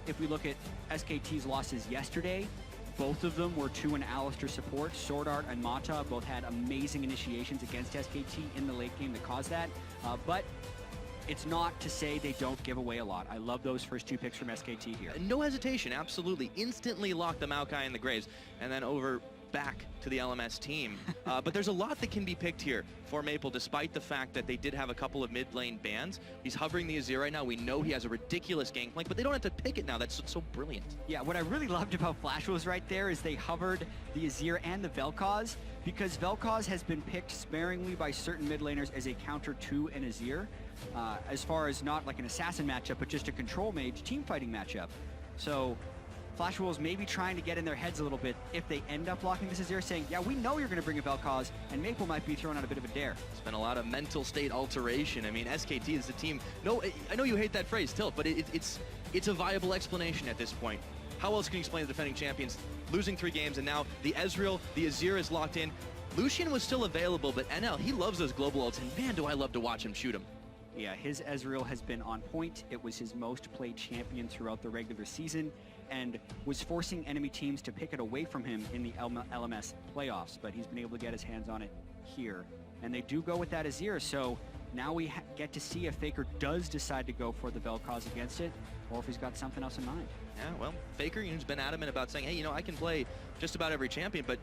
If we look at SKT's losses yesterday, both of them were to an Alistair support. Sword Art and Mata both had amazing initiations against SKT in the late game that caused that. But it's not to say they don't give away a lot. I love those first two picks from SKT here. No hesitation, absolutely. Instantly lock the Maokai and the Graves, and then over back to the LMS team. But there's a lot that can be picked here for Maple, despite the fact that they did have a couple of mid-lane bans. He's hovering the Azir right now. We know he has a ridiculous gangplank, but they don't have to pick it now. That's so brilliant. Yeah, what I really loved about Flash Wolves right there is they hovered the Azir and the Vel'Koz, because Vel'Koz has been picked sparingly by certain mid laners as a counter to an Azir, as far as not like an assassin matchup, but just a control mage team fighting matchup. So Flash Wolves may be trying to get in their heads a little bit if they end up locking this Azir, saying, yeah, we know you're going to bring a Vel'Koz, and Maple might be throwing out a bit of a dare. It's been a lot of mental state alteration. I mean, SKT is the team. No, I know you hate that phrase, Tilt, but it's a viable explanation at this point. How else can you explain the defending champions losing 3 games, and now the Ezreal, the Azir is locked in. Lucian was still available, but NL, he loves those global ults, and man, do I love to watch him shoot him. Yeah, his Ezreal has been on point. It was his most played champion throughout the regular season, and was forcing enemy teams to pick it away from him in the LMS playoffs, but he's been able to get his hands on it here. And they do go with that Azir, so now we get to see if Faker does decide to go for the Vel'Koz against it, or if he's got something else in mind. Yeah, well, Faker has been adamant about saying, hey, you know, I can play just about every champion, but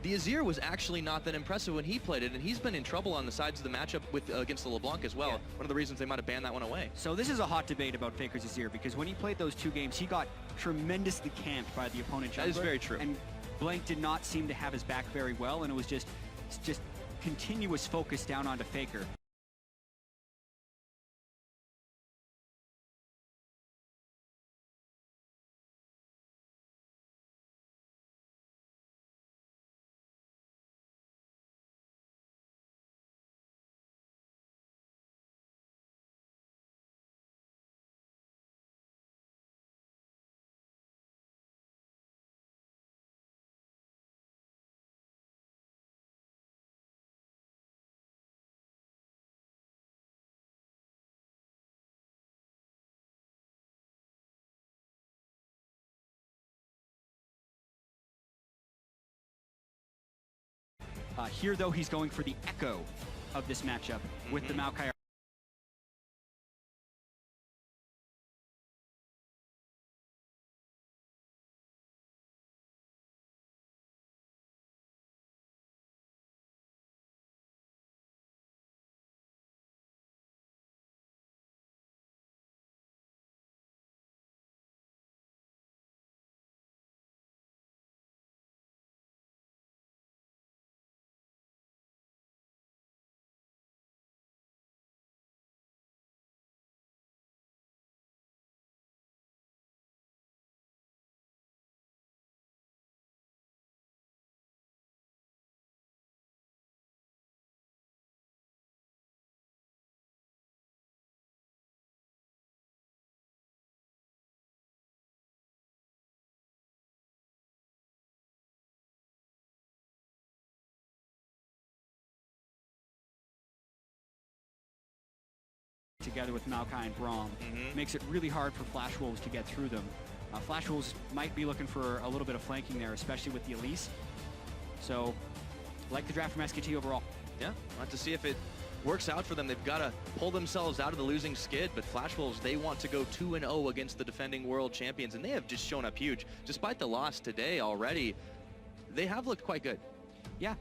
the Azir was actually not that impressive when he played it, and he's been in trouble on the sides of the matchup with against the LeBlanc as well. Yeah. One of the reasons they might have banned that one away. So this is a hot debate about Faker's Azir, because when he played those 2 games, he got tremendously camped by the opponent jungler. That is very true. And Blank did not seem to have his back very well, and it was just continuous focus down onto Faker. Here, though, he's going for the echo of this matchup with the Maokai. Together with Maokai and Braum, makes it really hard for Flash Wolves to get through them. Flash Wolves might be looking for a little bit of flanking there, especially with the Elise. So, like the draft from SKT overall. Yeah, we'll have to see if it works out for them. They've got to pull themselves out of the losing skid, but Flash Wolves, they want to go 2-0 against the defending world champions, and they have just shown up huge. Despite the loss today already, they have looked quite good. Yeah.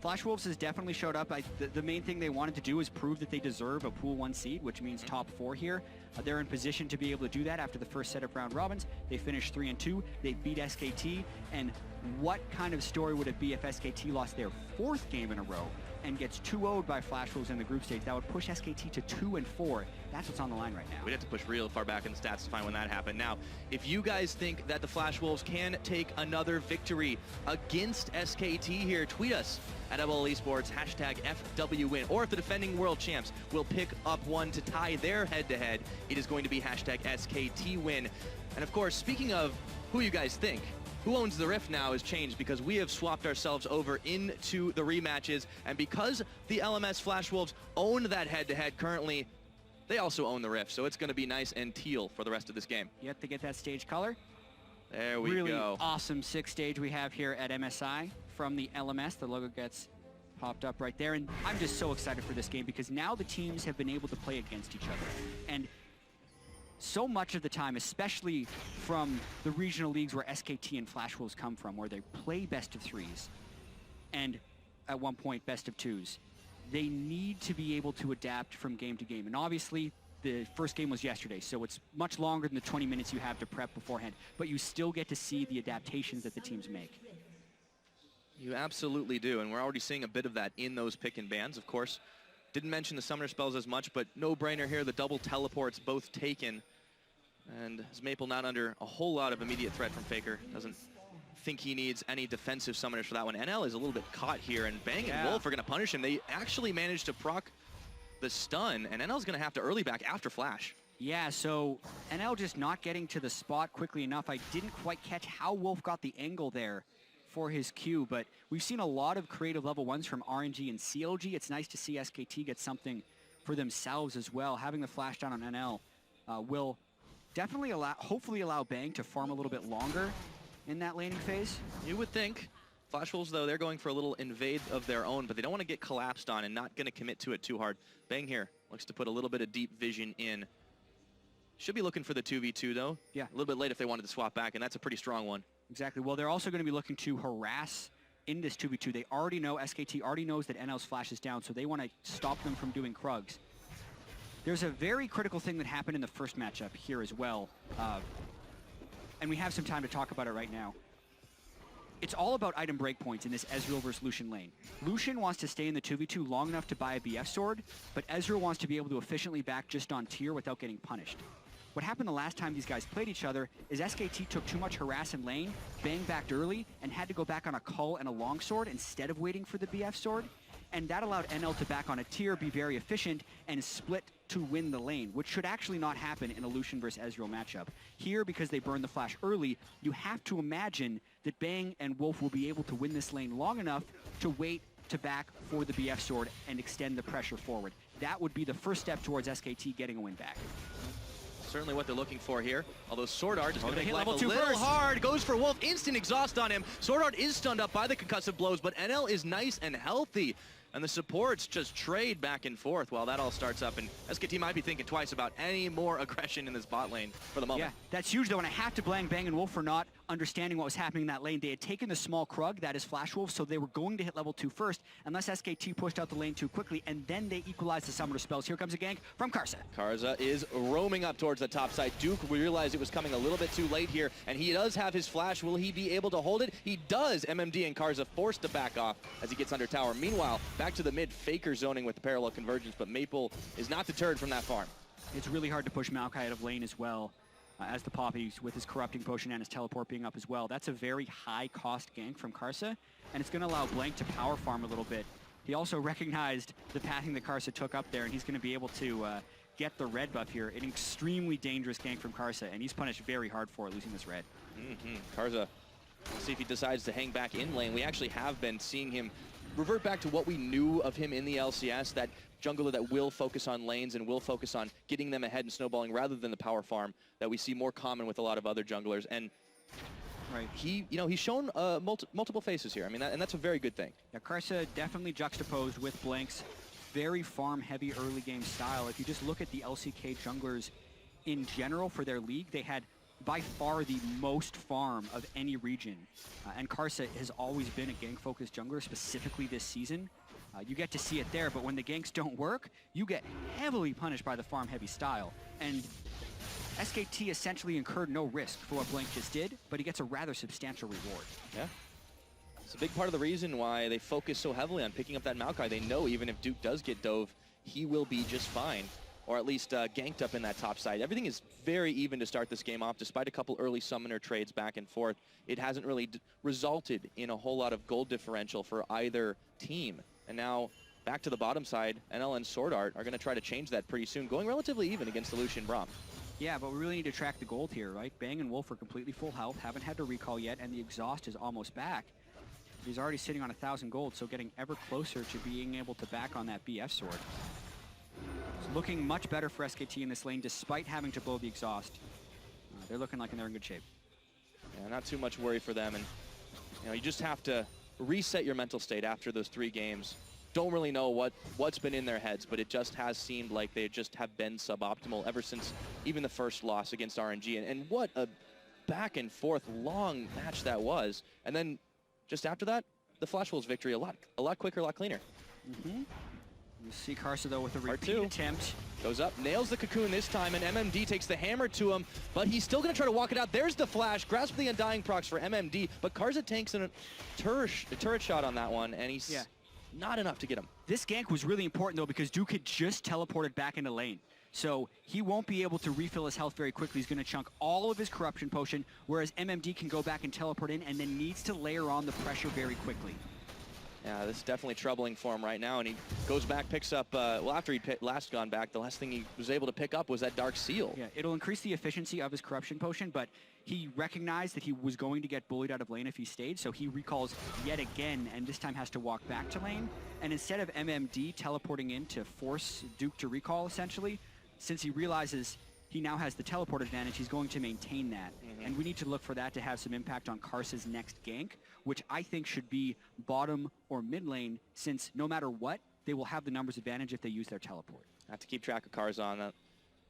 Flash Wolves has definitely showed up. The main thing they wanted to do is prove that they deserve a Pool 1 seed, which means top 4 here. They're in position to be able to do that after the first set of round robins. They finished 3-2. They beat SKT. And what kind of story would it be if SKT lost their 4th game in a row and gets 2-0'd by Flash Wolves in the group stage? That would push SKT to 2-4. That's what's on the line right now. We'd have to push real far back in the stats to find when that happened. Now, if you guys think that the Flash Wolves can take another victory against SKT here, tweet us at LL Esports, #FWWin. Or if the defending world champs will pick up one to tie their head-to-head, it is going to be #SKTWin. And of course, speaking of who you guys think, who owns the Rift now has changed, because we have swapped ourselves over into the rematches, and because the LMS Flash Wolves own that head-to-head currently, they also own the Rift, so it's going to be nice and teal for the rest of this game. You have to get that stage color. There we really go. Awesome 6th stage we have here at MSI from the LMS. The logo gets popped up right there, and I'm just so excited for this game because now the teams have been able to play against each other. And so much of the time, especially from the regional leagues where SKT and Flash Wolves come from, where they play best of 3s and at one point best of 2s, they need to be able to adapt from game to game. And obviously, the first game was yesterday, so it's much longer than the 20 minutes you have to prep beforehand, but you still get to see the adaptations that the teams make. You absolutely do, and we're already seeing a bit of that in those pick and bans, of course. Didn't mention the summoner spells as much, but no-brainer here, the double teleports both taken. And as Maple not under a whole lot of immediate threat from Faker, doesn't think he needs any defensive summoners for that one. NL is a little bit caught here, and Bang and Wolf are going to punish him. They actually managed to proc the stun, and NL's going to have to early back after Flash. Yeah, so NL just not getting to the spot quickly enough. I didn't quite catch how Wolf got the angle there for his Q, but we've seen a lot of creative level 1s from RNG and CLG. It's nice to see SKT get something for themselves as well. Having the flash down on NL will definitely hopefully allow Bang to farm a little bit longer in that laning phase. You would think. Flash Wolves, though, they're going for a little invade of their own, but they don't want to get collapsed on and not going to commit to it too hard. Bang here looks to put a little bit of deep vision in. Should be looking for the 2v2, though. Yeah. A little bit late if they wanted to swap back, and that's a pretty strong one. Exactly. Well, they're also going to be looking to harass in this 2v2. They already know, SKT already knows that NL's flash is down, so they want to stop them from doing Krugs. There's a very critical thing that happened in the first matchup here as well, and we have some time to talk about it right now. It's all about item breakpoints in this Ezreal versus Lucian lane. Lucian wants to stay in the 2v2 long enough to buy a BF sword, but Ezreal wants to be able to efficiently back just on tier without getting punished. What happened the last time these guys played each other is SKT took too much harass in lane, Bang backed early, and had to go back on a cull and a longsword instead of waiting for the BF sword. And that allowed NL to back on a tier, be very efficient, and split to win the lane, which should actually not happen in a Lucian versus Ezreal matchup. Here, because they burned the flash early, you have to imagine that Bang and Wolf will be able to win this lane long enough to wait to back for the BF sword and extend the pressure forward. That would be the first step towards SKT getting a win back. Certainly what they're looking for here. Although Sword Art is going to make life level a 2 little first. hard. Goes for Wolf. Instant exhaust on him. Sword Art is stunned up by the concussive blows, but NL is nice and healthy. And the supports just trade back and forth while that all starts up. And SKT might be thinking twice about any more aggression in this bot lane for the moment. Yeah, that's huge though, and I have to blame Bang and Wolf for not understanding what was happening in that lane. They had taken the small Krug, that is Flash Wolf, so they were going to hit level 2 first, unless SKT pushed out the lane too quickly, and then they equalized the summoner spells. Here comes a gank from Karsa. Karsa is roaming up towards the top side. Duke, we realized it was coming a little bit too late here, and he does have his flash. Will he be able to hold it? He does. MMD and Karsa forced to back off as he gets under tower. Meanwhile, back to the mid, Faker zoning with the parallel convergence, but Maple is not deterred from that farm. It's really hard to push Maokai out of lane as well, as the Poppy with his corrupting potion and his teleport being up as well. That's a very high cost gank from Karsa, and it's going to allow Blank to power farm a little bit. He also recognized the pathing that Karsa took up there, and he's going to be able to get the red buff here. An extremely dangerous gank from Karsa, and he's punished very hard for it, losing this red. Karsa, we'll see if he decides to hang back in lane. We actually have been seeing him revert back to what we knew of him in the LCS, that jungler that will focus on lanes and will focus on getting them ahead and snowballing rather than the power farm that we see more common with a lot of other junglers. And right, he's shown multiple faces here. I mean, and that's a very good thing. Yeah, Karsa definitely juxtaposed with Blank's very farm-heavy early game style. If you just look at the LCK junglers in general for their league, they had by far the most farm of any region. And Karsa has always been a gank-focused jungler, specifically this season. You get to see it there, but when the ganks don't work, you get heavily punished by the farm-heavy style. And SKT essentially incurred no risk for what Blank just did, but he gets a rather substantial reward. Yeah. It's a big part of the reason why they focus so heavily on picking up that Maokai. They know even if Duke does get dove, he will be just fine, or at least ganked up in that top side. Everything is very even to start this game off. Despite a couple early summoner trades back and forth, it hasn't really resulted in a whole lot of gold differential for either team. And now, back to the bottom side, NL and Sword Art are going to try to change that pretty soon, going relatively even against the Lucian Braum. Yeah, but we really need to track the gold here, right? Bang and Wolf are completely full health, haven't had to recall yet, and the exhaust is almost back. He's already sitting on 1,000 gold, so getting ever closer to being able to back on that BF sword. It's looking much better for SKT in this lane, despite having to blow the exhaust. They're looking like they're in good shape. Yeah, not too much worry for them, and you just have to reset your mental state after those 3 games. Don't really know what's been in their heads, but it just has seemed like they just have been suboptimal ever since even the first loss against RNG. And what a back and forth long match that was. And then just after that, the Flash Wolves victory a lot quicker, a lot cleaner. You see Karsa though with a repeat attempt. Goes up, nails the cocoon this time, and MMD takes the hammer to him, but he's still gonna try to walk it out. There's the flash, grasp the Undying procs for MMD, but Karsa tanks in a turret shot on that one, and he's not enough to get him. This gank was really important though, because Duke had just teleported back into lane. So he won't be able to refill his health very quickly. He's gonna chunk all of his corruption potion, whereas MMD can go back and teleport in, and then needs to layer on the pressure very quickly. Yeah, this is definitely troubling for him right now, and he goes back, picks up, well, after he'd last gone back, the last thing he was able to pick up was that Dark Seal. Yeah, it'll increase the efficiency of his corruption potion, but he recognized that he was going to get bullied out of lane if he stayed, so he recalls yet again, and this time has to walk back to lane. And instead of MMD teleporting in to force Duke to recall, essentially, since he realizes he now has the teleport advantage, he's going to maintain that. And we need to look for that to have some impact on Karsa's next gank, which I think should be bottom or mid lane, since no matter what, they will have the numbers advantage if they use their teleport. Have to keep track of Karsa on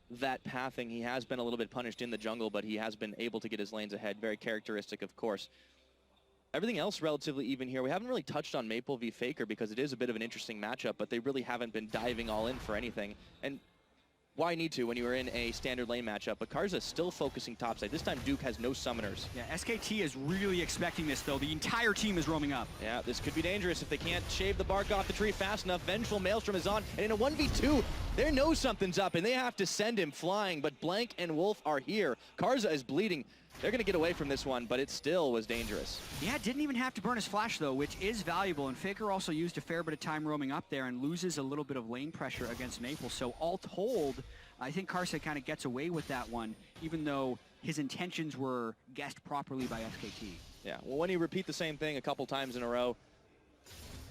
that pathing. He has been a little bit punished in the jungle, but he has been able to get his lanes ahead. Very characteristic, of course. Everything else relatively even here. We haven't really touched on Maple v Faker because it is a bit of an interesting matchup, but they really haven't been diving all in for anything. And why need to when you were in a standard lane matchup? But Karsa still focusing topside. This time Duke has no summoners. Yeah, SKT is really expecting this though. The entire team is roaming up. Yeah, this could be dangerous if they can't shave the bark off the tree fast enough. Vengeful Maelstrom is on, and in a 1v2, they know something's up, and they have to send him flying, but Blank and Wolf are here. Karsa is bleeding. They're going to get away from this one, but it still was dangerous. Yeah, didn't even have to burn his flash, though, which is valuable. And Faker also used a fair bit of time roaming up there and loses a little bit of lane pressure against Maple. So all told, I think Karsa kind of gets away with that one, even though his intentions were guessed properly by SKT. Yeah, well, when you repeat the same thing a couple times in a row,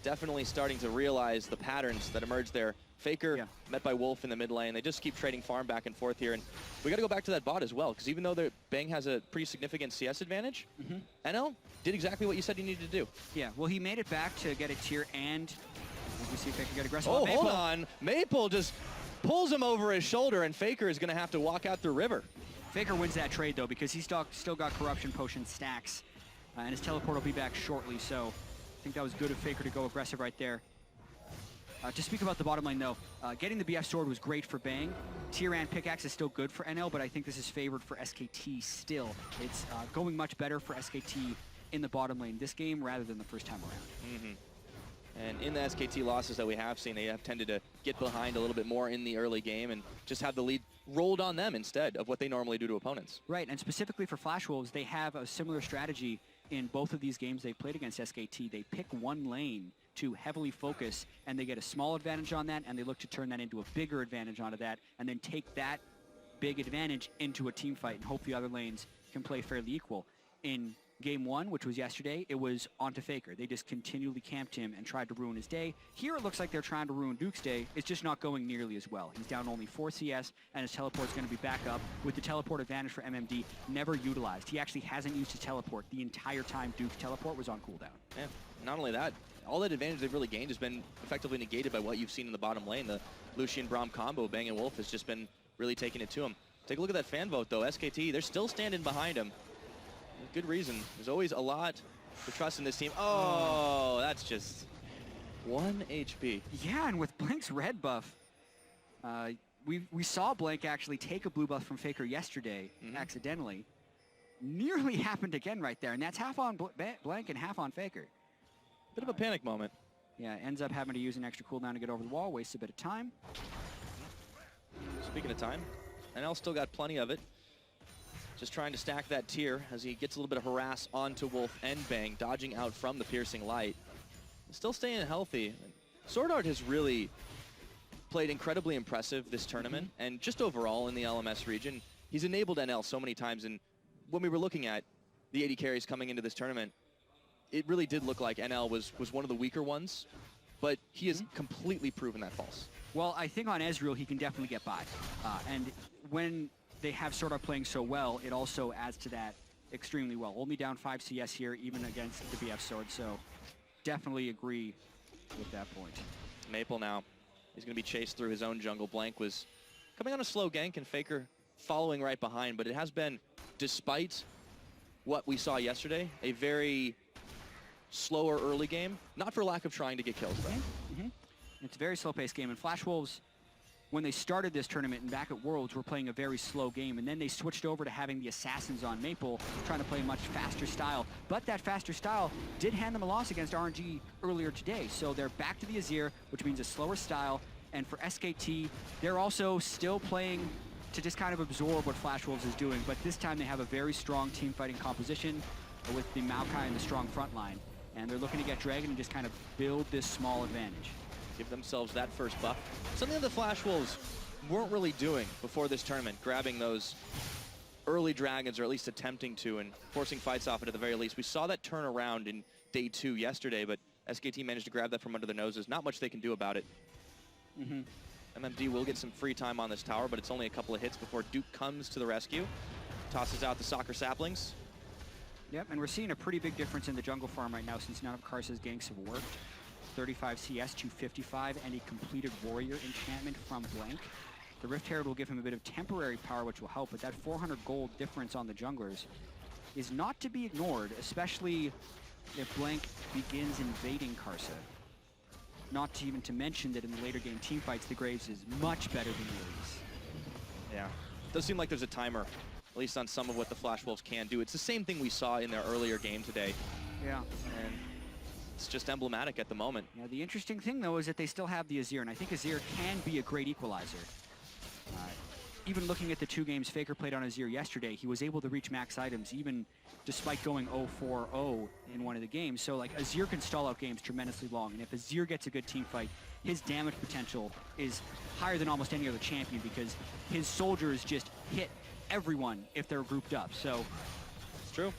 definitely starting to realize the patterns that emerge there. Faker met by Wolf in the mid lane. They just keep trading farm back and forth here. And we got to go back to that bot as well, because even though Bang has a pretty significant CS advantage, NL did exactly what you said he needed to do. Yeah, well, he made it back to get a tier, and as we see Faker get aggressive. Oh, hold on. Maple just pulls him over his shoulder, and Faker is going to have to walk out the river. Faker wins that trade, though, because he's still got corruption potion stacks, and his teleport will be back shortly. So I think that was good of Faker to go aggressive right there. To speak about the bottom lane, though, getting the BF sword was great for Bang. Tier pickaxe is still good for NL, but I think this is favored for SKT still. It's going much better for SKT in the bottom lane this game rather than the first time around. And in the SKT losses that we have seen, they have tended to get behind a little bit more in the early game and just have the lead rolled on them instead of what they normally do to opponents. Right, and specifically for Flash Wolves, they have a similar strategy in both of these games they played against SKT. They pick one lane to heavily focus, and they get a small advantage on that, and they look to turn that into a bigger advantage onto that, and then take that big advantage into a team fight and hope the other lanes can play fairly equal. In game one, which was yesterday, it was onto Faker. They just continually camped him and tried to ruin his day. Here it looks like they're trying to ruin Duke's day. It's just not going nearly as well. He's down only 4 CS, and his teleport's going to be back up with the teleport advantage for MMD never utilized. He actually hasn't used his teleport the entire time Duke's teleport was on cooldown. Yeah, not only that, all that advantage they've really gained has been effectively negated by what you've seen in the bottom lane. The Lucian Braum combo, Bang and Wolf, has just been really taking it to him. Take a look at that fan vote, though. SKT, they're still standing behind him. Good reason. There's always a lot to trust in this team. Oh, that's just 1 HP. Yeah, and with Blank's red buff, we saw Blank actually take a blue buff from Faker yesterday, accidentally. Nearly happened again right there, and that's half on Blank and half on Faker. Bit of a panic moment. Yeah, ends up having to use an extra cooldown to get over the wall, wastes a bit of time. Speaking of time, NL still got plenty of it. Just trying to stack that tier as he gets a little bit of harass onto Wolf and Bang, dodging out from the piercing light. Still staying healthy. Sword Art has really played incredibly impressive this tournament, and just overall in the LMS region, he's enabled NL so many times. And when we were looking at the 80 carries coming into this tournament, it really did look like NL was one of the weaker ones. but he has completely proven that false. Well, I think on Ezreal, he can definitely get by. And when they have Sword Art playing so well, it also adds to that extremely well. Only down 5 CS here, even against the BF Sword, so definitely agree with that point. Maple now, he's going to be chased through his own jungle. Blank was coming on a slow gank and Faker following right behind, but it has been, despite what we saw yesterday, a very slower early game, not for lack of trying to get kills, though. It's a very slow-paced game, and Flash Wolves, when they started this tournament and back at Worlds, were playing a very slow game, and then they switched over to having the Assassins on Maple, trying to play a much faster style. But that faster style did hand them a loss against RNG earlier today, so they're back to the Azir, which means a slower style, and for SKT, they're also still playing to just kind of absorb what Flash Wolves is doing, but this time they have a very strong team fighting composition with the Maokai and the strong front line, and they're looking to get Dragon and just kind of build this small advantage. Give themselves that first buff. Something that the Flash Wolves weren't really doing before this tournament, grabbing those early dragons, or at least attempting to, and forcing fights off it at the very least. We saw that turn around in day 2 yesterday, but SKT managed to grab that from under their noses. Not much they can do about it. MMD will get some free time on this tower, but it's only a couple of hits before Duke comes to the rescue. Tosses out the soccer saplings. Yep, and we're seeing a pretty big difference in the jungle farm right now since none of Karsa's ganks have worked. 35 CS, 255, and a completed warrior enchantment from Blank. The Rift Herald will give him a bit of temporary power, which will help, but that 400 gold difference on the junglers is not to be ignored, especially if Blank begins invading Karsa. Not to even to mention that in the later game teamfights, the Graves is much better than the Elise. Yeah, does seem like there's a timer, at least on some of what the Flash Wolves can do. It's the same thing we saw in their earlier game today. Yeah. And it's just emblematic at the moment. Yeah, the interesting thing, though, is that they still have the Azir, and I think Azir can be a great equalizer. Even looking at the 2 games Faker played on Azir yesterday, he was able to reach max items even despite going 0-4-0 in one of the games. So, like, Azir can stall out games tremendously long, and if Azir gets a good team fight, his damage potential is higher than almost any other champion because his soldiers just hit everyone if they're grouped up. So, it's true.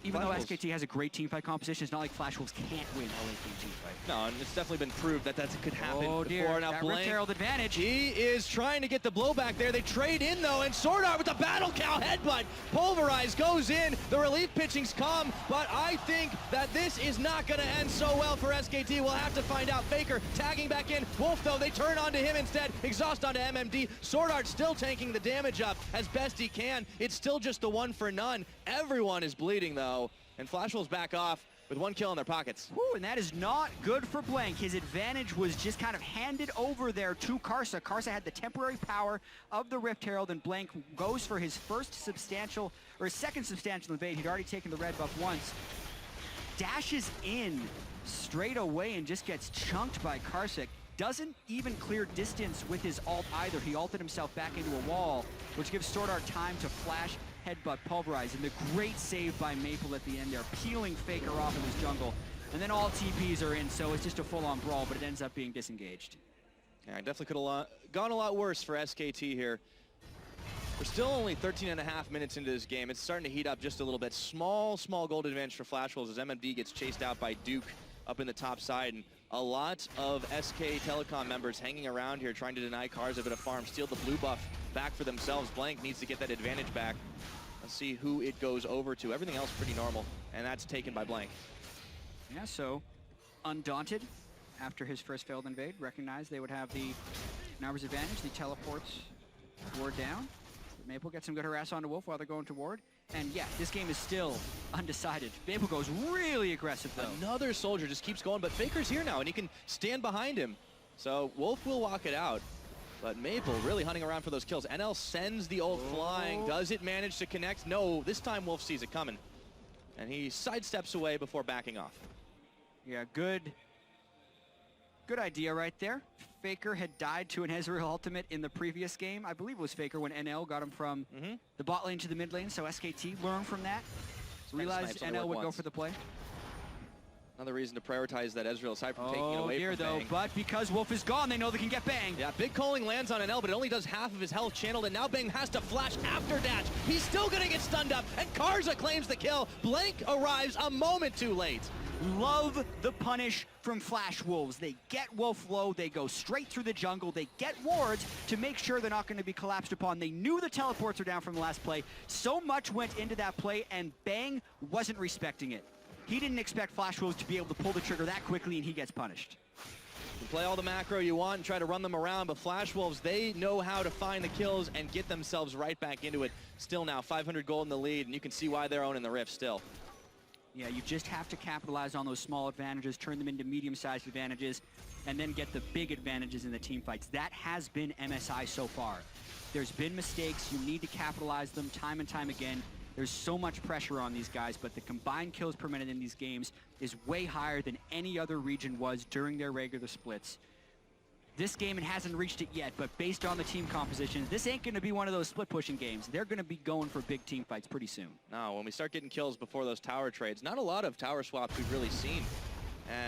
Even though SKT has a great teamfight composition, it's not like Flash Wolves can't win a late game teamfight. No, and it's definitely been proved that that could happen before. Now that Blank, Rift Herald advantage. He is trying to get the blowback there. They trade in, though, and Sword Art with the Battle Cow headbutt. Pulverize goes in. The relief pitchings come, but I think that this is not going to end so well for SKT. We'll have to find out. Faker tagging back in. Wolf, though, they turn onto him instead. Exhaust onto MMD. Sword Art still tanking the damage up as best he can. It's still just the 1 for none. Everyone is bleeding, though. And Flash Wolves back off with 1 kill in their pockets. Whew, and that is not good for Blank. His advantage was just kind of handed over there to Karsa. Karsa had the temporary power of the Rift Herald, and Blank goes for his first substantial, or his second substantial invade. He'd already taken the red buff once. Dashes in straight away and just gets chunked by Karsa. Doesn't even clear distance with his ult either. He ulted himself back into a wall, which gives Sword Art time to flash, headbutt, pulverize, and the great save by Maple at the end there, peeling Faker off of his jungle. And then all TPs are in, so it's just a full-on brawl, but it ends up being disengaged. Yeah, it definitely could have gone a lot worse for SKT here. We're still only 13.5 minutes into this game. It's starting to heat up just a little bit. Small gold advantage for Flash Wolves as MMD gets chased out by Duke up in the top side, and a lot of SK Telecom members hanging around here trying to deny Cars a bit of farm, steal the blue buff back for themselves. Blank needs to get that advantage back. Let's see who it goes over to. Everything else pretty normal, and that's taken by Blank. Yeah, so Undaunted, after his first failed invade, recognized they would have the numbers advantage. The teleports were down. Maple gets some good harass onto Wolf while they're going to ward. And yeah, this game is still undecided. Maple goes really aggressive, though. Another soldier just keeps going, but Faker's here now, and he can stand behind him. So Wolf will walk it out. But Maple really hunting around for those kills. NL sends the ult flying. Does it manage to connect? No, this time Wolf sees it coming. And he sidesteps away before backing off. Yeah, good idea right there. Faker had died to an Ezreal ultimate in the previous game. I believe it was Faker when NL got him from the bot lane to the mid lane, so SKT learned from that. Realized NL would go for the play. Another reason to prioritize that Ezreal aside from taking it away from though, Bang. but because Wolf is gone, they know they can get Bang. Yeah, big calling lands on NL, but it only does half of his health channeled, and now Bang has to flash after dash. He's still gonna get stunned up, and Karza claims the kill. Blank arrives a moment too late. Love the punish from Flash Wolves. They get Wolf low, they go straight through the jungle, they get wards to make sure they're not going to be collapsed upon. They knew the teleports were down from the last play. So much went into that play, and Bang wasn't respecting it. He didn't expect Flash Wolves to be able to pull the trigger that quickly, and he gets punished. You play all the macro you want and try to run them around, but Flash Wolves, they know how to find the kills and get themselves right back into it. Still now, 500 gold in the lead, and you can see why they're owning the Rift still. Yeah, you just have to capitalize on those small advantages, turn them into medium-sized advantages, and then get the big advantages in the team fights. That has been MSI so far. There's been mistakes. You need to capitalize them time and time again. There's so much pressure on these guys, but the combined kills per minute in these games is way higher than any other region was during their regular splits. This game, it hasn't reached it yet, but based on the team composition, this ain't going to be one of those split-pushing games. They're going to be going for big team fights pretty soon. No, when we start getting kills before those tower trades, not a lot of tower swaps we've really seen.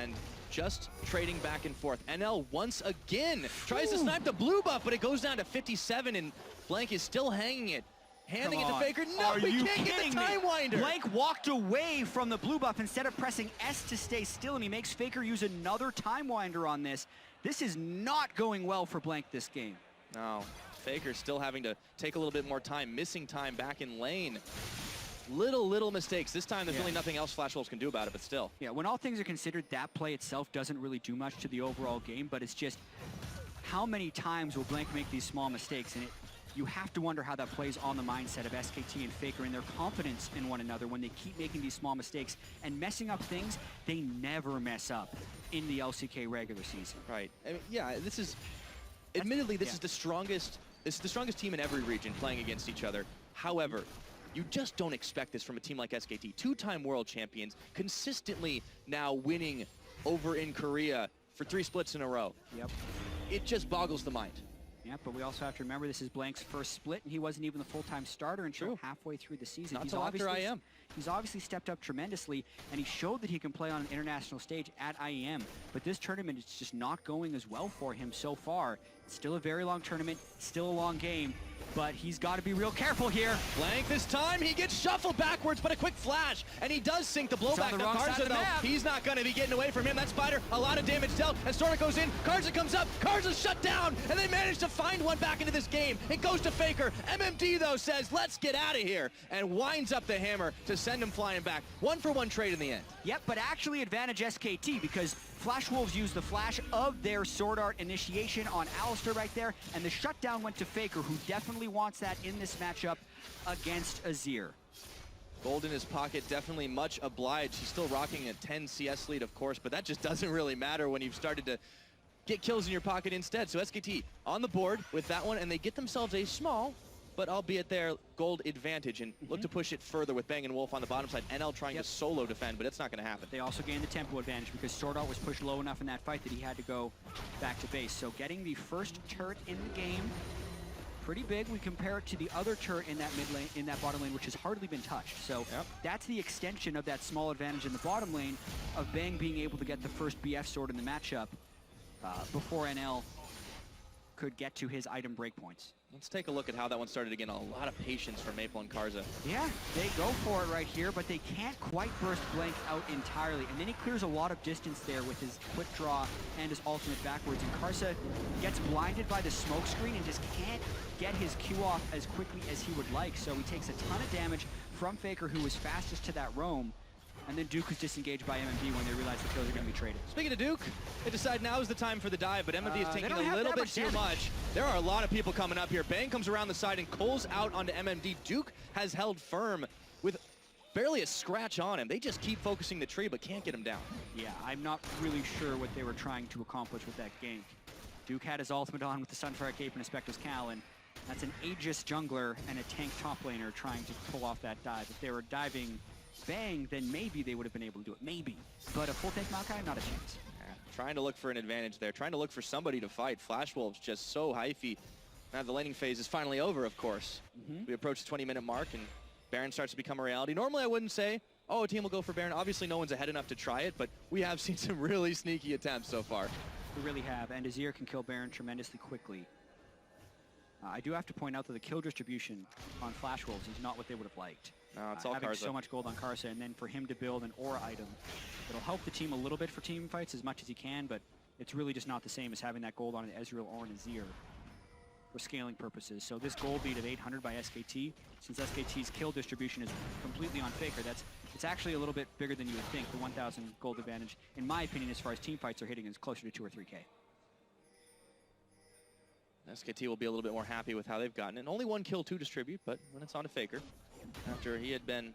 And just trading back and forth. NL once again tries to snipe the blue buff, but it goes down to 57, and Blank is still hanging it. Handing it to Faker. No, we can't get the time winder. Blank walked away from the blue buff instead of pressing S to stay still, and he makes Faker use another time winder on this. This is not going well for Blank this game. No, Faker's still having to take a little bit more time, missing time back in lane. Little mistakes. This time there's really nothing else Flash Wolves can do about it, but still. Yeah, when all things are considered, that play itself doesn't really do much to the overall game, but it's just how many times will Blank make these small mistakes, and you have to wonder how that plays on the mindset of SKT and Faker and their confidence in one another when they keep making these small mistakes and messing up things they never mess up in the LCK regular season. Right. I mean, yeah, this is, admittedly, this is the strongest team in every region playing against each other. However, you just don't expect this from a team like SKT. Two-time world champions, consistently now winning over in Korea for 3 splits in a row. Yep. It just boggles the mind. Yeah, but we also have to remember this is Blank's first split, and he wasn't even the full-time starter until halfway through the season. Not until after IEM. He's obviously stepped up tremendously, and he showed that he can play on an international stage at IEM. But this tournament is just not going as well for him so far. It's still a very long tournament, still a long game, but he's got to be real careful here. Blank this time, he gets shuffled backwards, but a quick flash, and he does sink the blowback. Now Karza, though, he's not going to be getting away from him. That Spider, a lot of damage dealt, as Storna goes in, Karza comes up, Karza's shut down, and they manage to find one back into this game. It goes to Faker. MMD, though, says, let's get out of here, and winds up the hammer to send him flying back. 1-for-1 trade in the end. Yep, but actually advantage SKT, because Flash Wolves used the flash of their Sword Art initiation on Alistar right there, and the shutdown went to Faker, who definitely wants that in this matchup against Azir. Gold in his pocket, definitely much obliged. He's still rocking a 10 CS lead, of course, but that just doesn't really matter when you've started to get kills in your pocket instead. So SKT on the board with that one, and they get themselves a small, but albeit their gold advantage, and look to push it further with Bang and Wolf on the bottom side. NL trying to solo defend, but it's not going to happen. They also gained the tempo advantage because Sword Art was pushed low enough in that fight that he had to go back to base. So getting the first turret in the game, pretty big. We compare it to the other turret in that mid lane, in that bottom lane, which has hardly been touched. So that's the extension of that small advantage in the bottom lane of Bang being able to get the first BF sword in the matchup before NL could get to his item breakpoints. Let's take a look at how that one started again. A lot of patience for Maple and Karza. Yeah, they go for it right here, but they can't quite burst Blank out entirely. And then he clears a lot of distance there with his quick draw and his ultimate backwards. And Karza gets blinded by the smoke screen and just can't get his Q off as quickly as he would like. So he takes a ton of damage from Faker, who was fastest to that roam. And then Duke was disengaged by MMD when they realized the kills are going to be traded. Speaking of Duke, they decide now is the time for the dive, but MMD is taking a little bit too much. There are a lot of people coming up here. Bang comes around the side and pulls out onto MMD. Duke has held firm with barely a scratch on him. They just keep focusing the tree, but can't get him down. Yeah, I'm not really sure what they were trying to accomplish with that gank. Duke had his ultimate on with the Sunfire Cape and a Spectre's Cal, and that's an Aegis jungler and a tank top laner trying to pull off that dive. If they were diving Bang, then maybe they would have been able to do it. Maybe. But a full tank Maokai, not a chance. Trying to look for an advantage there. Trying to look for somebody to fight. Flash Wolves just so hyphy. Now the laning phase is finally over, of course. We approach the 20-minute mark, and Baron starts to become a reality. Normally I wouldn't say oh, a team will go for Baron. Obviously, no one's ahead enough to try it, but we have seen some really sneaky attempts so far. We really have, and Azir can kill Baron tremendously quickly. I do have to point out that the kill distribution on Flash Wolves is not what they would have liked. No, it's all having Karsa. so much gold on Karsa, and then for him to build an aura item, it'll help the team a little bit for team fights as much as he can, but it's really just not the same as having that gold on an Ezreal or an Azir for scaling purposes. So this gold lead of 800 by SKT, since SKT's kill distribution is completely on Faker, it's actually a little bit bigger than you would think. The 1,000 gold advantage, in my opinion, as far as team fights are hitting, is closer to 2 or 3K. SKT will be a little bit more happy with how they've gotten it. Only 1 kill to distribute, but when it's on to Faker, after he had been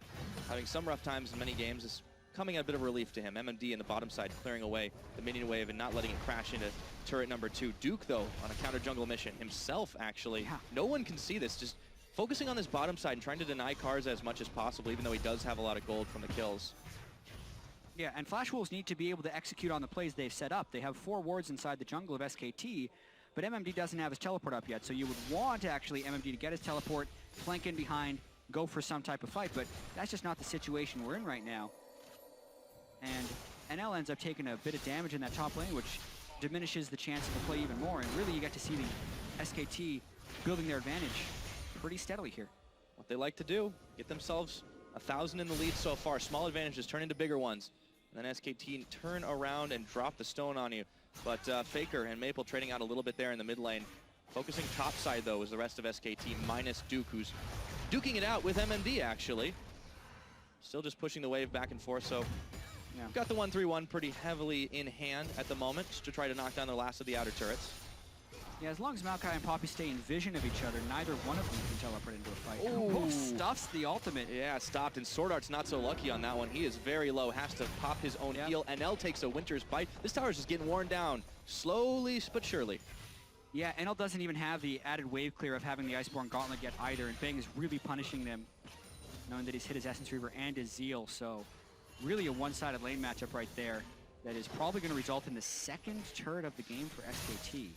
having some rough times in many games, is coming at a bit of relief to him. MMD in the bottom side clearing away the minion wave and not letting it crash into turret number 2. Duke, though, on a counter jungle mission himself, actually. Yeah. No one can see this, just focusing on this bottom side and trying to deny Karsa as much as possible, even though he does have a lot of gold from the kills. Yeah, and Flash Wolves need to be able to execute on the plays they've set up. They have 4 wards inside the jungle of SKT, but MMD doesn't have his teleport up yet, so you would want actually MMD to get his teleport, flank in behind, go for some type of fight, but that's just not the situation we're in right now. And NL ends up taking a bit of damage in that top lane, which diminishes the chance of the play even more, and really you get to see the SKT building their advantage pretty steadily here. What they like to do, get themselves 1,000 in the lead so far. Small advantages turn into bigger ones. And then SKT turn around and drop the stone on you. But Faker and Maple trading out a little bit there in the mid lane. Focusing top side, though, is the rest of SKT, minus Duke, who's duking it out with MMD, actually. Still just pushing the wave back and forth, so yeah. We've got the 1-3-1 pretty heavily in hand at the moment, just to try to knock down the last of the outer turrets. Yeah, as long as Maokai and Poppy stay in vision of each other, neither one of them can teleport into a fight. Ooh. Stuffs the ultimate. Yeah, stopped, and Sword Art's not so lucky on that one. He is very low, has to pop his own heal. NL takes a Winter's Bite. This tower's just getting worn down, slowly but surely. Yeah, NL doesn't even have the added wave clear of having the Iceborne Gauntlet yet either, and Bang is really punishing them, knowing that he's hit his Essence Reaver and his Zeal, so really a one-sided lane matchup right there that is probably going to result in the second turret of the game for SKT.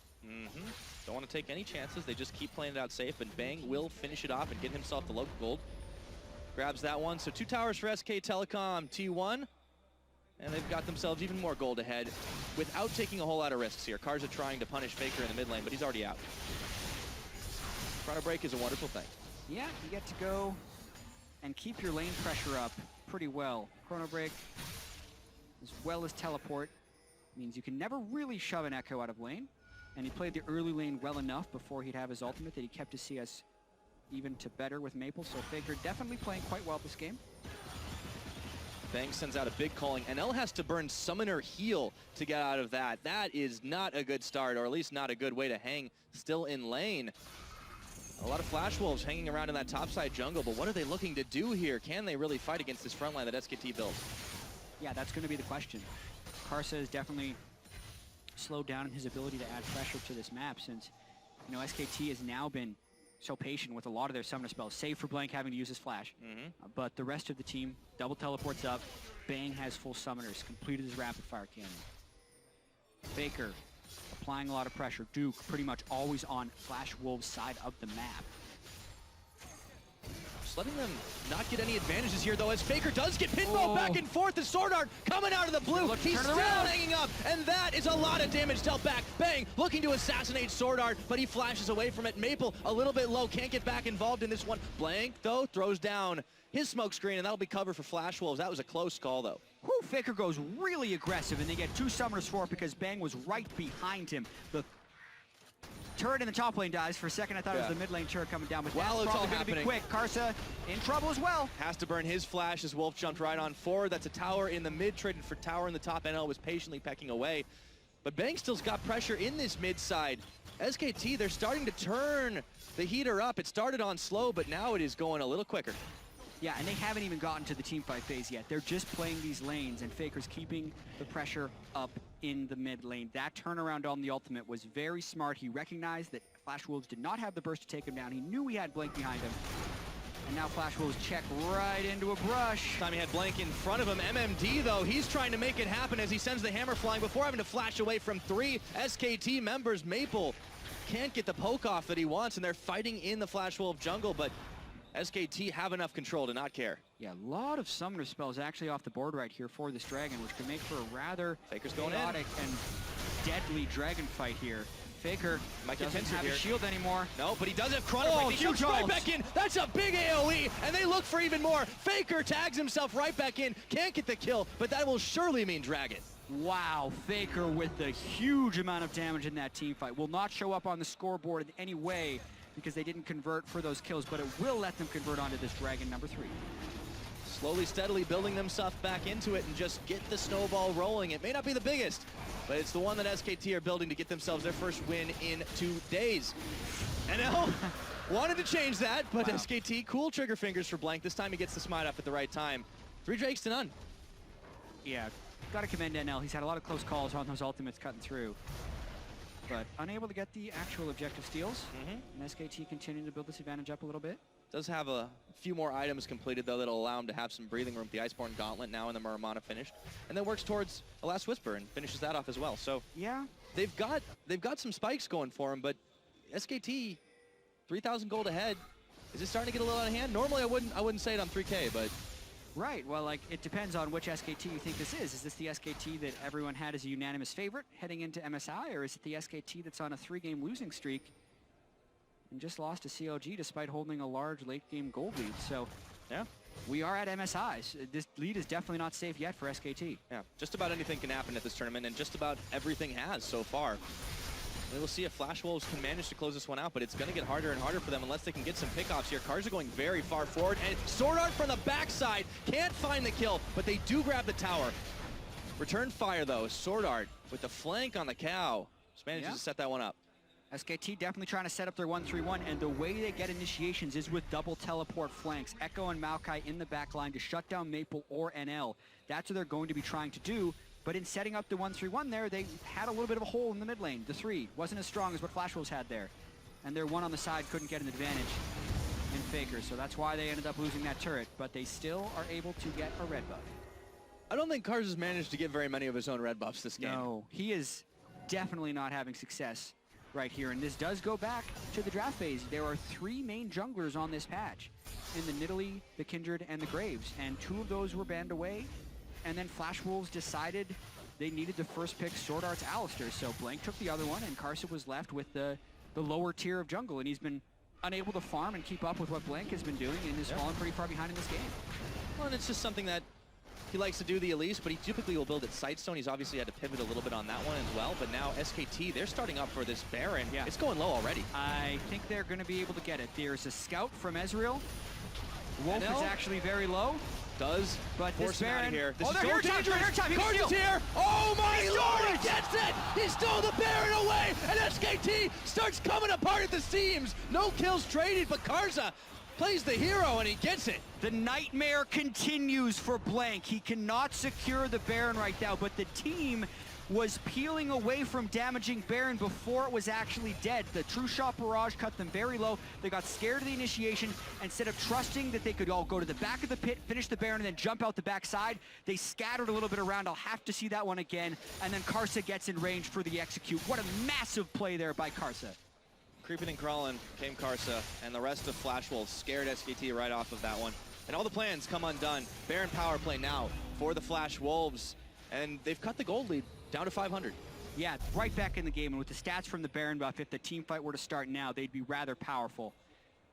Don't want to take any chances. They just keep playing it out safe, and Bang will finish it off and get himself the local gold. Grabs that one. So 2 towers for SK Telecom T1, and they've got themselves even more gold ahead without taking a whole lot of risks here. Karsa trying to punish Faker in the mid lane, but he's already out. Chrono Break is a wonderful thing. Yeah, you get to go and keep your lane pressure up pretty well. Chrono Break, as well as Teleport, means you can never really shove an Echo out of lane. And he played the early lane well enough before he'd have his ultimate that he kept his CS even to better with Maple. So Faker definitely playing quite well this game. Bang sends out a big calling. NL has to burn Summoner Heal to get out of that. That is not a good start, or at least not a good way to hang still in lane. A lot of Flash Wolves hanging around in that topside jungle, but what are they looking to do here? Can they really fight against this front line that SKT built? Yeah, that's going to be the question. Karsa is definitely slowed down in his ability to add pressure to this map, since, you know, SKT has now been so patient with a lot of their summoner spells, save for Blank having to use his flash. But the rest of the team double teleports up. Bang has full summoners, completed his rapid fire cannon. Faker applying a lot of pressure. Duke pretty much always on Flash Wolves' side of the map. Just letting them not get any advantages here, though, as Faker does get pinball back and forth. The Sword Art coming out of the blue. He's still hanging up, and that is a lot of damage dealt back. Bang, looking to assassinate Sword Art, but he flashes away from it. Maple, a little bit low, can't get back involved in this one. Blank, though, throws down his smoke screen, and that'll be cover for Flash Wolves. That was a close call, though. Whew, Faker goes really aggressive, and they get 2 summoners for it because Bang was right behind him. The turret in the top lane dies. For a second, I thought it was the mid lane turret coming down, but that's probably going to be quick. Karsa in trouble as well. Has to burn his flash as Wolf jumped right on forward. That's a tower in the mid, traded for tower in the top. NL was patiently pecking away. But Bang still's got pressure in this mid side. SKT, they're starting to turn the heater up. It started on slow, but now it is going a little quicker. Yeah, and they haven't even gotten to the team fight phase yet. They're just playing these lanes, and Faker's keeping the pressure up in the mid lane. That turnaround on the ultimate was very smart. He recognized that Flash Wolves did not have the burst to take him down. He knew he had Blank behind him. And now Flash Wolves check right into a brush. This time he had Blank in front of him. MMD, though, he's trying to make it happen as he sends the hammer flying before having to flash away from 3 SKT members. Maple can't get the poke off that he wants, and they're fighting in the Flash Wolf jungle, but SKT have enough control to not care. Yeah, a lot of summoner spells actually off the board right here for this dragon, which can make for a rather Faker's going chaotic and deadly dragon fight here. Faker might get doesn't have here. a shield anymore. No, but he does have Chrono Oh, Break. He jumps right back in. That's a big AoE, and they look for even more. Faker tags himself right back in. Can't get the kill, but that will surely mean dragon. Wow, Faker with the huge amount of damage in that team fight. Will not show up on the scoreboard in any way because they didn't convert for those kills, but it will let them convert onto this dragon number 3. Slowly, steadily building themselves back into it and just get the snowball rolling. It may not be the biggest, but it's the one that SKT are building to get themselves their first win in 2 days. NL wanted to change that, but wow. SKT, cool trigger fingers for Blank. This time he gets the smite up at the right time. 3 Drakes to none. Yeah, gotta commend NL. He's had a lot of close calls on those ultimates cutting through, but unable to get the actual objective steals. And SKT continuing to build this advantage up a little bit. Does have a few more items completed, though, that'll allow him to have some breathing room. The Iceborne Gauntlet now and the Muramana finished. And then works towards a Last Whisper and finishes that off as well. So yeah, they've got some spikes going for him, but SKT, 3,000 gold ahead. Is it starting to get a little out of hand? Normally I wouldn't say it on 3K, but... Right, well, like, it depends on which SKT you think this is. Is this the SKT that everyone had as a unanimous favorite heading into MSI, or is it the SKT that's on a 3-game losing streak and just lost to CLG despite holding a large late-game gold lead? So, yeah, we are at MSI. So this lead is definitely not safe yet for SKT. Yeah, just about anything can happen at this tournament, and just about everything has so far. We will see if Flash Wolves can manage to close this one out, but it's going to get harder and harder for them unless they can get some pickoffs here. Cars are going very far forward, and Sword Art from the backside can't find the kill, but they do grab the tower. Return fire, though. Sword Art with the flank on the cow. Just manages to set that one up. SKT definitely trying to set up their 1-3-1, and the way they get initiations is with double teleport flanks. Echo and Maokai in the back line to shut down Maple or NL. That's what they're going to be trying to do. But in setting up the 1-3-1 there, they had a little bit of a hole in the mid lane. The 3 wasn't as strong as what Flash Wolves had there. And their 1 on the side couldn't get an advantage in Faker, so that's why they ended up losing that turret. But they still are able to get a red buff. I don't think Cars has managed to get very many of his own red buffs this game. No, he is definitely not having success right here. And this does go back to the draft phase. There are 3 main junglers on this patch, in the Nidalee, the Kindred, and the Graves. And 2 of those were banned away. And then Flash Wolves decided they needed to first pick Sword Art's Alistair, so Blank took the other one, and Karsa was left with the lower tier of jungle, and he's been unable to farm and keep up with what Blank has been doing, and has fallen pretty far behind in this game. Well, and it's just something that he likes to do, the Elise, but he typically will build at Sightstone. He's obviously had to pivot a little bit on that one as well, but now SKT, they're starting up for this Baron. Yeah. It's going low already. I think they're going to be able to get it. There's a scout from Ezreal. Wolf is actually very low. But this Baron, out of here. This is so dangerous. Card is here. Oh my lord, he gets it! He stole the Baron away, and SKT starts coming apart at the seams. No kills traded, but Karsa plays the hero, and he gets it. The nightmare continues for Blank. He cannot secure the Baron right now, but the team was peeling away from damaging Baron before it was actually dead. The True Shot Barrage cut them very low. They got scared of the initiation. Instead of trusting that they could all go to the back of the pit, finish the Baron, and then jump out the backside, they scattered a little bit around. I'll have to see that one again. And then Karsa gets in range for the execute. What a massive play there by Karsa. Creeping and crawling came Karsa, and the rest of Flash Wolves scared SKT right off of that one. And all the plans come undone. Baron power play now for the Flash Wolves, and they've cut the gold lead down to 500. Yeah, right back in the game, and with the stats from the Baron buff, if the team fight were to start now, they'd be rather powerful.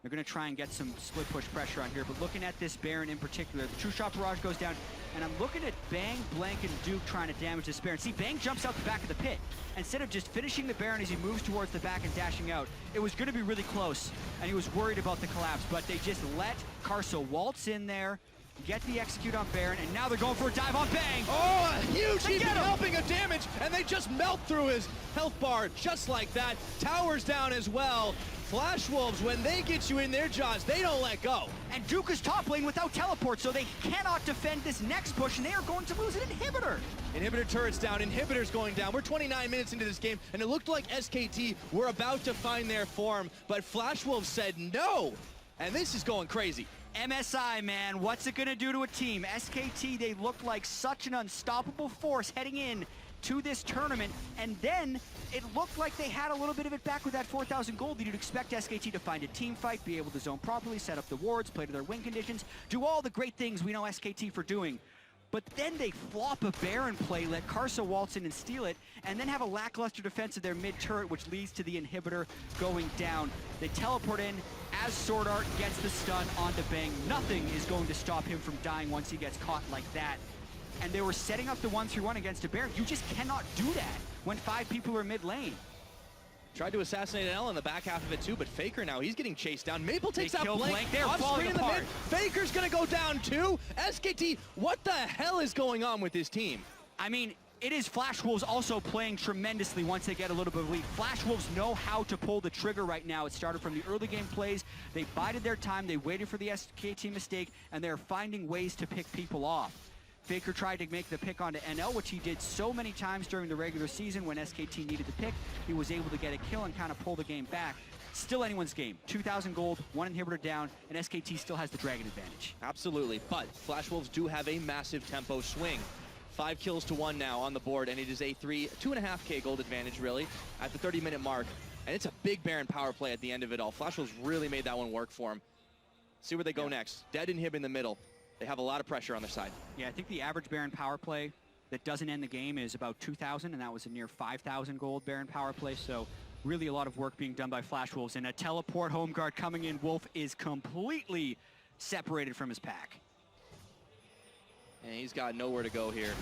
They're going to try and get some split push pressure on here, but looking at this Baron in particular, the True Shot Barrage goes down, and I'm looking at Bang, Blank, and Duke trying to damage this Baron. See, Bang jumps out the back of the pit. Instead of just finishing the Baron as he moves towards the back and dashing out, it was going to be really close, and he was worried about the collapse, but they just let Karsa waltz in there, get the execute on Baron, and now they're going for a dive on Bang. Oh, a huge heap of helping of damage, and they just melt through his health bar just like that. Towers down as well. Flash Wolves, when they get you in their jaws, they don't let go. And Duke is top lane without teleport, so they cannot defend this next push, and they are going to lose an inhibitor. Inhibitor turret's down, inhibitor's going down. We're 29 minutes into this game, and it looked like SKT were about to find their form, but Flash Wolves said no, and this is going crazy. MSI, man, what's it going to do to a team? SKT, they looked like such an unstoppable force heading in to this tournament, and then it looked like they had a little bit of it back with that 4,000 gold. You'd expect SKT to find a team fight, be able to zone properly, set up the wards, play to their win conditions, do all the great things we know SKT for doing. But then they flop a Baron play, let Karsa waltz in and steal it, and then have a lackluster defense of their mid turret, which leads to the inhibitor going down. They teleport in as Sword Art gets the stun onto Bang. Nothing is going to stop him from dying once he gets caught like that. And they were setting up the 1-3-1 against a Baron. You just cannot do that when 5 people are mid lane. Tried to assassinate L in the back half of it too, but Faker now, he's getting chased down. Maple takes out Blank. They're off falling screen in the apart. mid. Faker's gonna go down too. SKT, what the hell is going on with this team? I mean, it is Flash Wolves also playing tremendously once they get a little bit of lead. Flash Wolves know how to pull the trigger right now. It started from the early game plays. They bided their time. They waited for the SKT mistake, and they're finding ways to pick people off. Faker tried to make the pick onto NL, which he did so many times during the regular season when SKT needed the pick. He was able to get a kill and kind of pull the game back. Still anyone's game. 2,000 gold, 1 inhibitor down, and SKT still has the Dragon advantage. Absolutely, but Flash Wolves do have a massive tempo swing. 5 kills to 1 now on the board, and it is a 2.5K gold advantage, really, at the 30-minute mark. And it's a big Baron power play at the end of it all. Flash Wolves really made that one work for him. See where they go next. Dead inhib in the middle. They have a lot of pressure on their side. Yeah, I think the average Baron power play that doesn't end the game is about 2,000, and that was a near 5,000 gold Baron power play, so really a lot of work being done by Flash Wolves. And a teleport home guard coming in. Wolf is completely separated from his pack. And he's got nowhere to go here.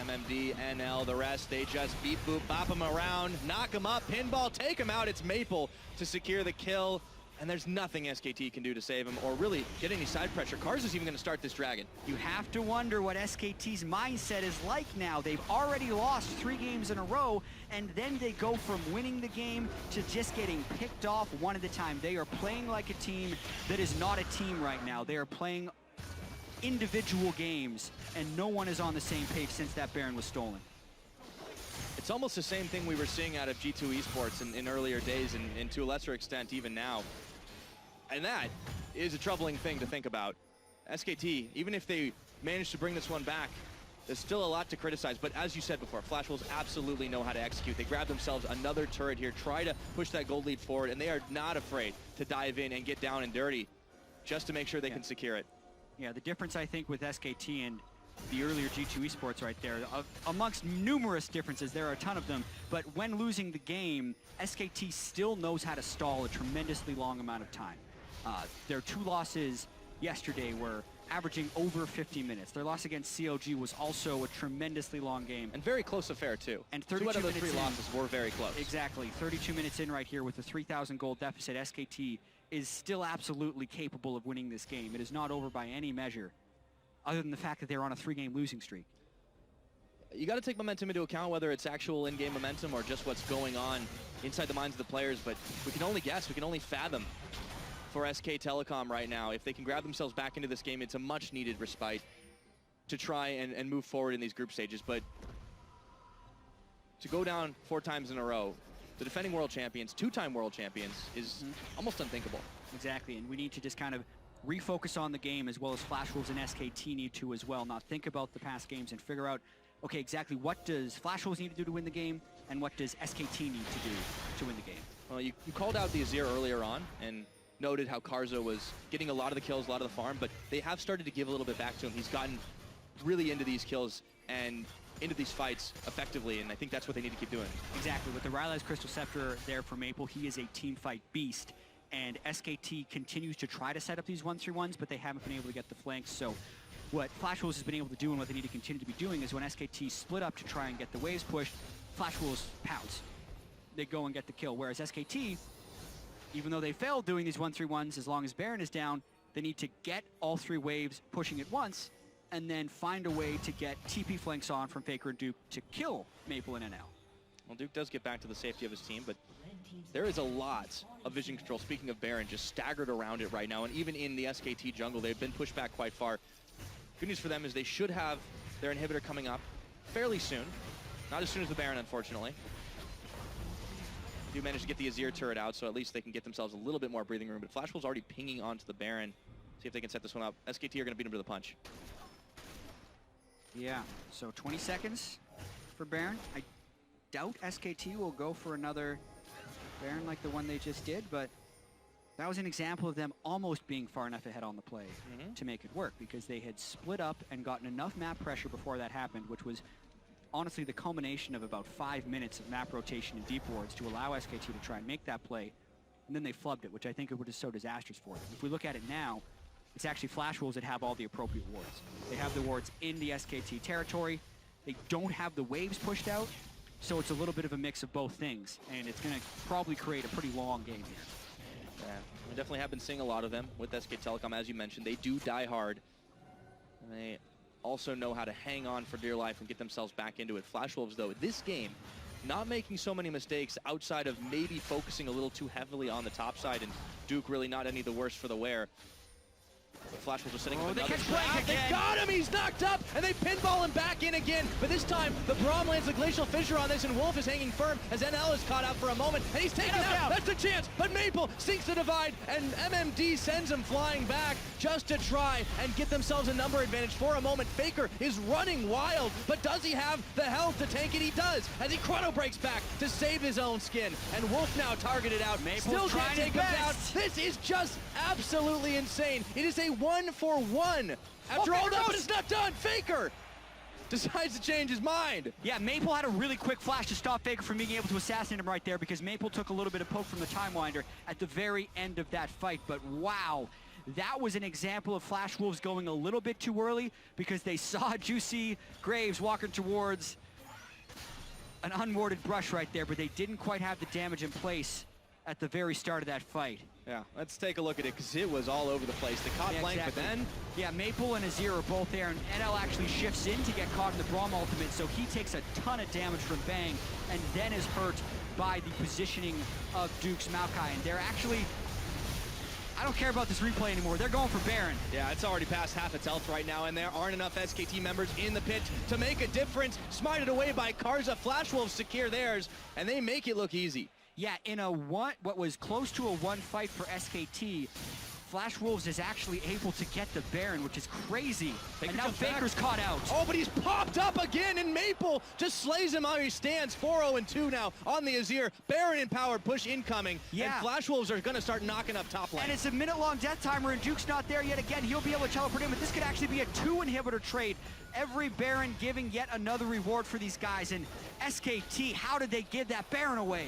MMD, NL, the rest, they just beep boop, bop him around, knock him up, pinball, take him out. It's Maple to secure the kill. And there's nothing SKT can do to save him or really get any side pressure. Karsa's even going to start this Dragon. You have to wonder what SKT's mindset is like now. They've already lost 3 games in a row, and then they go from winning the game to just getting picked off one at a time. They are playing like a team that is not a team right now. They are playing individual games, and no one is on the same page since that Baron was stolen. It's almost the same thing we were seeing out of G2 Esports in earlier days, and to a lesser extent even now. And that is a troubling thing to think about. SKT, even if they manage to bring this one back, there's still a lot to criticize. But as you said before, Flash Wolves absolutely know how to execute. They grab themselves another turret here, try to push that gold lead forward, and they are not afraid to dive in and get down and dirty just to make sure they can secure it. Yeah, the difference, I think, with SKT and the earlier G2 Esports right there, amongst numerous differences, there are a ton of them, but when losing the game, SKT still knows how to stall a tremendously long amount of time. Their 2 losses yesterday were averaging over 50 minutes. Their loss against COG was also a tremendously long game. And very close affair, too. And 32 2 out of the 3 minutes losses were very close. Exactly. 32 minutes in right here with a 3,000 gold deficit. SKT is still absolutely capable of winning this game. It is not over by any measure, other than the fact that they're on a 3-game losing streak. You got to take momentum into account, whether it's actual in-game momentum or just what's going on inside the minds of the players, but we can only guess, we can only fathom for SK Telecom right now. If they can grab themselves back into this game, it's a much-needed respite to try and move forward in these group stages. But to go down 4 times in a row, the defending world champions, 2-time world champions, is almost unthinkable. Exactly, and we need to just kind of refocus on the game, as well as Flash Wolves and SKT need to as well. Not think about the past games and figure out, okay, exactly what does Flash Wolves need to do to win the game, and what does SKT need to do to win the game. Well, you called out the Azir earlier on, and noted how Karsa was getting a lot of the kills, a lot of the farm, but they have started to give a little bit back to him. He's gotten really into these kills and into these fights effectively, and I think that's what they need to keep doing. Exactly. With the Rylai's Crystal Scepter there for Maple, he is a team fight beast, and SKT continues to try to set up these 1-3-1s, but they haven't been able to get the flanks. So what Flash Wolves has been able to do and what they need to continue to be doing is when SKT split up to try and get the waves pushed, Flash Wolves pounce. They go and get the kill, whereas SKT, even though they failed doing these 1-3-1s, as long as Baron is down, they need to get all 3 waves pushing at once, and then find a way to get TP flanks on from Faker and Duke to kill Maple and NL. Well, Duke does get back to the safety of his team, but there is a lot of vision control. Speaking of Baron, just staggered around it right now, and even in the SKT jungle, they've been pushed back quite far. Good news for them is they should have their inhibitor coming up fairly soon. Not as soon as the Baron, unfortunately. Do manage to get the Azir turret out, so at least they can get themselves a little bit more breathing room. But Flash Wolves already pinging onto the Baron. See if they can set this one up. SKT are going to beat him to the punch. Yeah, so 20 seconds for Baron. I doubt SKT will go for another Baron like the one they just did, but that was an example of them almost being far enough ahead on the play to make it work, because they had split up and gotten enough map pressure before that happened, which was honestly the culmination of about 5 minutes of map rotation and deep wards to allow SKT to try and make that play, and then they flubbed it, which I think it was just so disastrous for them. If we look at it now, it's actually Flash Wolves that have all the appropriate wards. They have the wards in the SKT territory. They don't have the waves pushed out, so it's a little bit of a mix of both things, and it's going to probably create a pretty long game here. Yeah, we definitely have been seeing a lot of them with SK Telecom, as you mentioned. They do die hard, and they also know how to hang on for dear life and get themselves back into it. Flash Wolves, though, this game, not making so many mistakes outside of maybe focusing a little too heavily on the top side, and Duke really not any the worse for the wear. Flash Wolves are sitting up they another catch Blank They again. got him! He's knocked up, and they pinball him back in again. But this time, the Braum lands the Glacial Fissure on this, and Wolf is hanging firm as NL is caught out for a moment, and he's taken out. That's the chance, but Maple sinks the divide, and MMD sends him flying back just to try and get themselves a number advantage for a moment. Faker is running wild, but does he have the health to tank it? He does, as he chrono breaks back to save his own skin, and Wolf now targeted out. Maple's still can't take him down. This is just absolutely insane. It is a 1-for-1. After all that, but it's not done. Faker decides to change his mind. Yeah, Maple had a really quick flash to stop Faker from being able to assassinate him right there, because Maple took a little bit of poke from the Time Winder at the very end of that fight. But wow, that was an example of Flash Wolves going a little bit too early, because they saw Juicy Graves walking towards an unwarded brush right there, but they didn't quite have the damage in place at the very start of that fight. Yeah, let's take a look at it, because it was all over the place. They caught Blank, exactly. But then... Yeah, Maple and Azir are both there, and NL actually shifts in to get caught in the Braum ultimate, so he takes a ton of damage from Bang, and then is hurt by the positioning of Duke's Maokai. And they're actually... I don't care about this replay anymore. They're going for Baron. Yeah, it's already past half its health right now, and there aren't enough SKT members in the pit to make a difference. Smited away by Karza. Flash Wolves secure theirs, and they make it look easy. Yeah, in a what was close to a one fight for SKT, Flash Wolves is actually able to get the Baron, which is crazy. And now Faker's caught out. Oh, but he's popped up again, and Maple just slays him how he stands. 4-0-2 now on the Azir. Baron empowered push incoming. Yeah. And Flash Wolves are going to start knocking up top lane. And it's a minute-long death timer, and Duke's not there yet again. He'll be able to teleport in, but this could actually be a 2-inhibitor trade. Every Baron giving yet another reward for these guys. And SKT, how did they give that Baron away?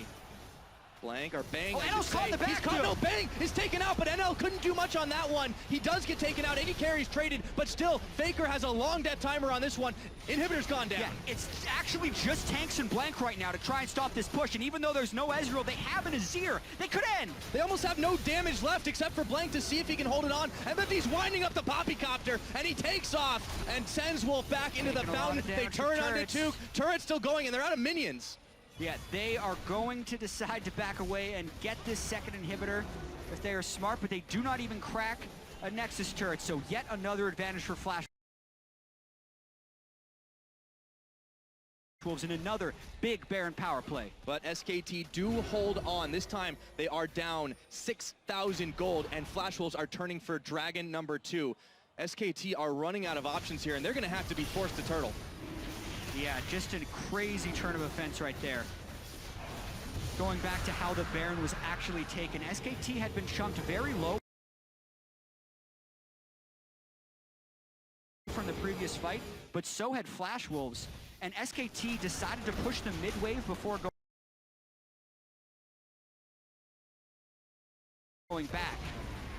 Blank or Bang. Oh, NL's caught in the back. He's caught. No, Bang is taken out, but NL couldn't do much on that one. He does get taken out. 80 carries traded, but still, Faker has a long death timer on this one. Inhibitor's gone down. Yeah, it's actually just Tanks and Blank right now to try and stop this push. And even though there's no Ezreal, they have an Azir. They could end. They almost have no damage left except for Blank to see if he can hold it on. And then he's winding up the Poppycopter, and he takes off and sends Wolf back into the fountain. They turn onto Duke. Turret's still going, and they're out of minions. Yeah, they are going to decide to back away and get this second inhibitor if they are smart, but they do not even crack a Nexus turret, so yet another advantage for Flash Wolves in another big Baron power play. But SKT do hold on. This time they are down 6,000 gold, and Flash Wolves are turning for Dragon number 2. SKT are running out of options here, and they're going to have to be forced to turtle. Yeah, just a crazy turn of events right there. Going back to how the Baron was actually taken, SKT had been chunked very low from the previous fight, but so had Flash Wolves, and SKT decided to push the mid-wave before going back.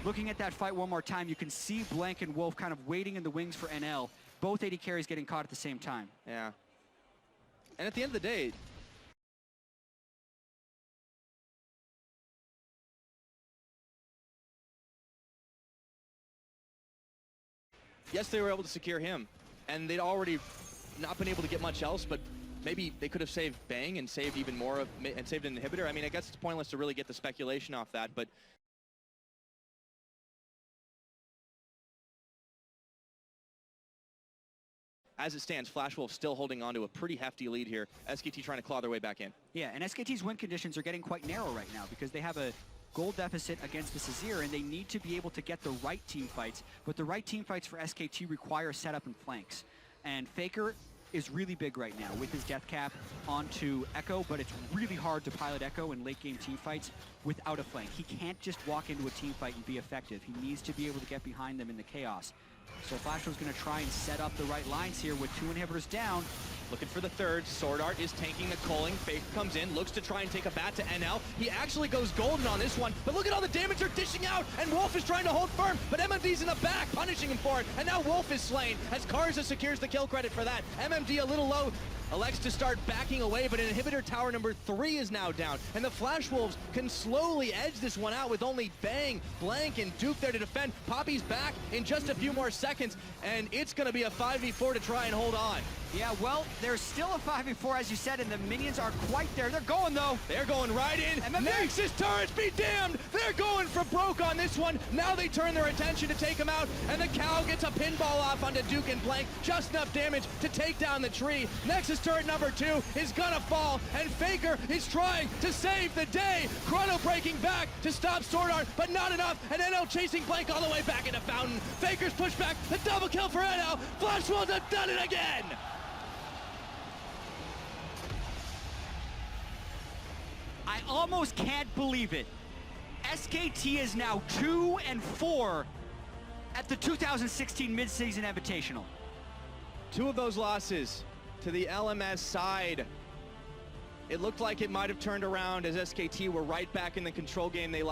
Looking at that fight one more time, you can see Blank and Wolf kind of waiting in the wings for NL. Both 80 carries getting caught at the same time. Yeah. And at the end of the day, yes, they were able to secure him, and they'd already not been able to get much else, but maybe they could have saved Bang and saved even more of, and saved an inhibitor. I mean, I guess it's pointless to really get the speculation off that, but as it stands, Flash Wolf still holding on to a pretty hefty lead here. SKT trying to claw their way back in. Yeah, and SKT's win conditions are getting quite narrow right now because they have a gold deficit against this Azir, and they need to be able to get the right team fights. But the right team fights for SKT require setup and flanks. And Faker is really big right now with his death cap onto Echo, but it's really hard to pilot Echo in late game team fights without a flank. He can't just walk into a team fight and be effective. He needs to be able to get behind them in the chaos. So FlashWolves going to try and set up the right lines here with 2 inhibitors down. Looking for the third. Sword Art is tanking the culling. Faker comes in, looks to try and take a bat to NL. He actually goes golden on this one, but look at all the damage they're dishing out, and Wolf is trying to hold firm, but MMD's in the back, punishing him for it, and now Wolf is slain as Karza secures the kill credit for that. MMD a little low, elects to start backing away, but inhibitor tower number 3 is now down, and the Flash Wolves can slowly edge this one out with only Bang, Blank, and Duke there to defend. Poppy's back in just a few more seconds, and it's going to be a 5v4 to try and hold on. Yeah, well, there's still a 5v4, as you said, and the minions are quite there. They're going, though. They're going right in. MMD. Nexus turrets be damned. They're going for broke on this one. Now they turn their attention to take him out, and the cow gets a pinball off onto Duke and Blank. Just enough damage to take down the tree. Nexus turret number 2 is gonna fall, and Faker is trying to save the day. Chrono breaking back to stop Sword Art, but not enough, and NL chasing Blank all the way back into Fountain. Faker's pushed back, the double kill for NL. Flash Wolves have done it again. I almost can't believe it. SKT is now 2-4 at the 2016 Mid-Season Invitational. 2 of those losses to the LMS side. It looked like it might have turned around as SKT were right back in the control game they